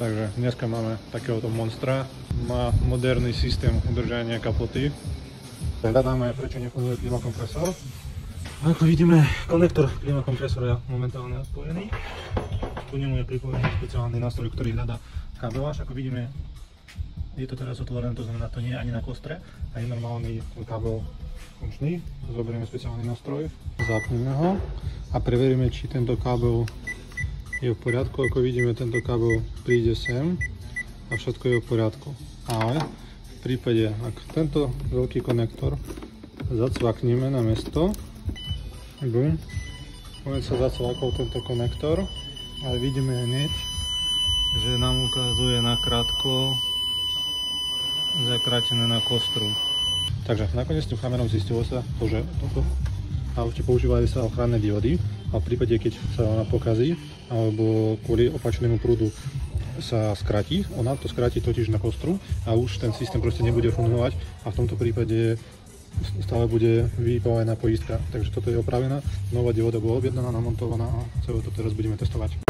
Takže dneska máme takéhoto monstra. Má moderný systém udržania kapoty. Hľadáme, prečo nefunguje klimakompresor. Ako vidíme, konektor klimakompresora je momentálne odpojený. Tu nemu je pripojený špeciálny nástroj, ktorý hľadá kábeláž. Ako vidíme, je to teraz otvorené, to znamená, to nie je ani na kostre, ani normálny kábel funkčný. Zoberieme špeciálny nástroj, zapneme ho a preveríme, či tento kábel je v poriadku. Ako vidíme, tento kábel príde sem a všetko je v poriadku. Ale v prípade, ak tento veľký konektor zacvakneme na miesto, bum, sa zacvakol tento konektor, ale vidíme hneď, že nám ukazuje nakrátko zakrátené na kostru. Takže nakoniec tým kamerom zistilo sa to, že toto aute používajú sa ochranné diody a v prípade, keď sa ona pokazí alebo kvôli opačnému prúdu sa skráti, ona to skráti totiž na kostru a už ten systém proste nebude fungovať a v tomto prípade stále bude vybavená poistka. Takže toto je opravená, nová dioda bola objednaná, namontovaná a celé to teraz budeme testovať.